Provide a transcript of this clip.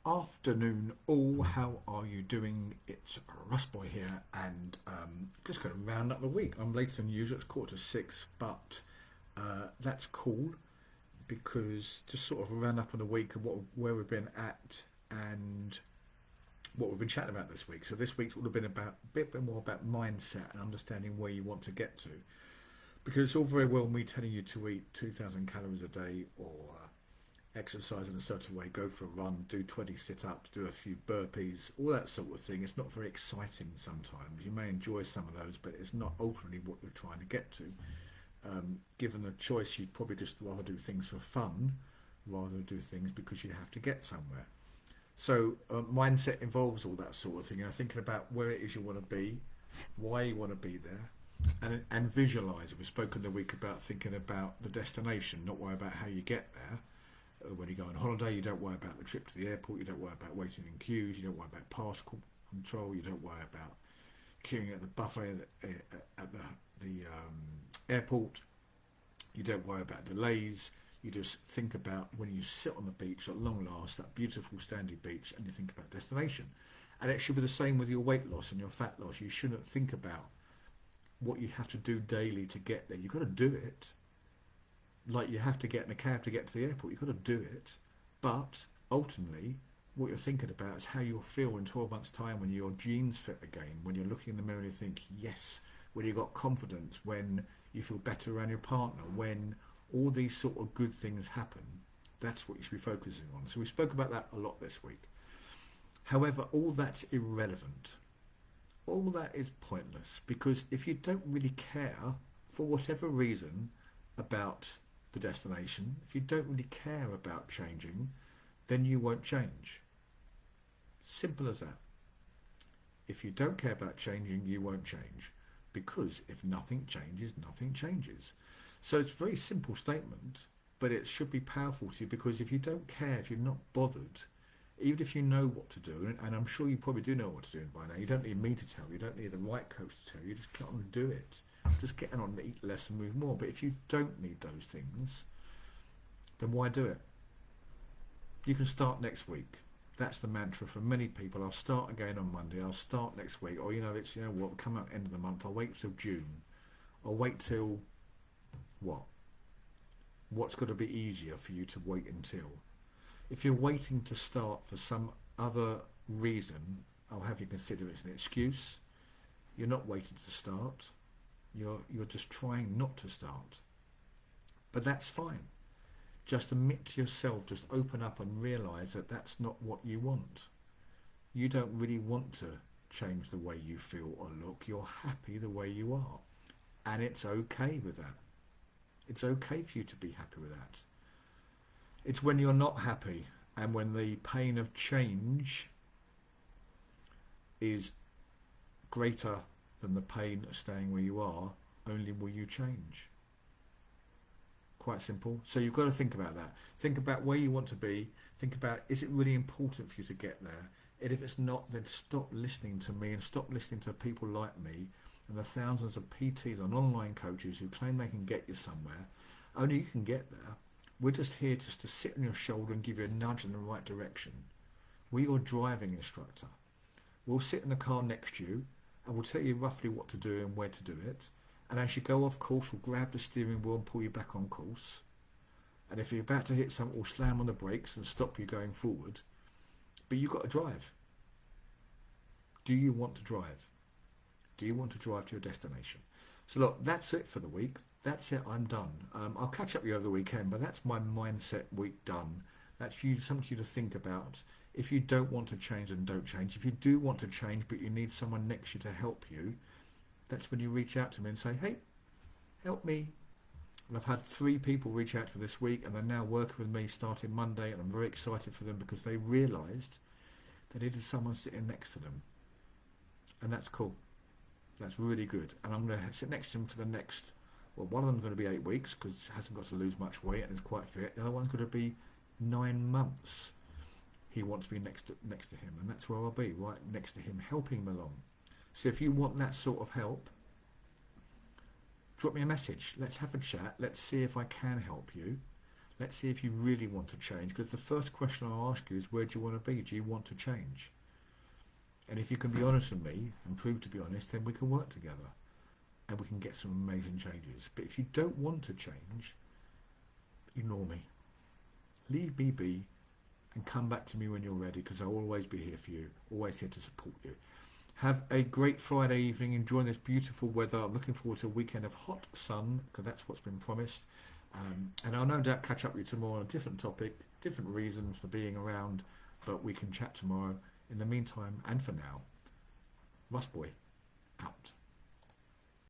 Afternoon all, how are you doing? It's Russ Boy here, and just going to round up the week. I'm later than usual, it's 5:45, but that's cool because just sort of a round up on the week and where we've been at and what we've been chatting about this week. So this week's would have been about a bit more about mindset and understanding where you want to get to, because it's all very well me telling you to eat 2,000 calories a day or exercise in a certain way, go for a run, do 20 sit-ups, do a few burpees, all that sort of thing. It's not very exciting sometimes. You may enjoy some of those, but it's not ultimately what you're trying to get to. Given the choice, you'd probably just rather do things for fun rather than do things because you have to get somewhere. So mindset involves all that sort of thing. Thinking about where it is you want to be, why you want to be there, and visualise. We've spoken the week about thinking about the destination, not worry about how you get there. When you go on holiday, you don't worry about the trip to the airport, you don't worry about waiting in queues, you don't worry about passport control, you don't worry about queuing at the buffet at the airport, you don't worry about delays. You just think about when you sit on the beach at long last, that beautiful sandy beach, and you think about destination. And it should be the same with your weight loss and your fat loss. You shouldn't think about what you have to do daily to get there. You've got to do it. Like you have to get in a cab to get to the airport, you've got to do it. But ultimately, what you're thinking about is how you'll feel in 12 months' time when your jeans fit again, when you're looking in the mirror and you think, yes, when you've got confidence, when you feel better around your partner, when all these sort of good things happen. That's what you should be focusing on. So we spoke about that a lot this week. However, all that's irrelevant. All that is pointless, because if you don't really care, for whatever reason, about the destination, if you don't really care about changing, then you won't change. Simple as that. If you don't care about changing, you won't change, because if nothing changes, nothing changes. So it's a very simple statement, but it should be powerful to you, because if you don't care, if you're not bothered, even if you know what to do, and I'm sure you probably do know what to do by now, you don't need me to tell you, you don't need the right coach to tell you, just get on and do it. Just get on and eat less and move more. But if you don't need those things, then why do it? You can start next week. That's the mantra for many people. I'll start again on Monday. I'll start next week. Or, it's, what, come out end of the month. I'll wait till June. I'll wait till what? What's got to be easier for you to wait until? If you're waiting to start for some other reason, I'll have you consider it's an excuse. You're not waiting to start. You're just trying not to start. But that's fine. Just admit to yourself, just open up and realise that that's not what you want. You don't really want to change the way you feel or look. You're happy the way you are. And it's okay with that. It's okay for you to be happy with that. It's when you're not happy and when the pain of change is greater than the pain of staying where you are, only will you change. Quite simple. So you've got to think about that. Think about where you want to be. Think about, is it really important for you to get there? And if it's not, then stop listening to me and stop listening to people like me and the thousands of PTs and online coaches who claim they can get you somewhere. Only you can get there. We're just here just to sit on your shoulder and give you a nudge in the right direction. We're your driving instructor. We'll sit in the car next to you and we'll tell you roughly what to do and where to do it. And as you go off course, we'll grab the steering wheel and pull you back on course. And if you're about to hit something, we'll slam on the brakes and stop you going forward. But you've got to drive. Do you want to drive? Do you want to drive to your destination? So look, that's it for the week. That's it, I'm done. I'll catch up with you over the weekend, but that's my mindset week done. That's something for you to think about. If you don't want to change, then don't change. If you do want to change, but you need someone next to you to help you, that's when you reach out to me and say, hey, help me. And I've had 3 people reach out to me this week, and they're now working with me starting Monday, and I'm very excited for them because they realised they needed someone sitting next to them. And that's cool. That's really good. And I'm going to sit next to him for the next, well, one of them's going to be 8 weeks because he hasn't got to lose much weight and is quite fit. The other one's going to be 9 months. He wants to be next to him, and that's where I'll be, right next to him, helping him along. So if you want that sort of help, drop me a message. Let's have a chat. Let's see if I can help you. Let's see if you really want to change, because the first question I'll ask you is, where do you want to be? Do you want to change? And if you can be honest with me and prove to be honest, then we can work together and we can get some amazing changes. But if you don't want to change, ignore me. Leave me be and come back to me when you're ready, because I'll always be here for you, always here to support you. Have a great Friday evening, enjoying this beautiful weather. I'm looking forward to a weekend of hot sun, because that's what's been promised. And I'll no doubt catch up with you tomorrow on a different topic, different reasons for being around, but we can chat tomorrow. In the meantime, and for now, Russ Boy, out.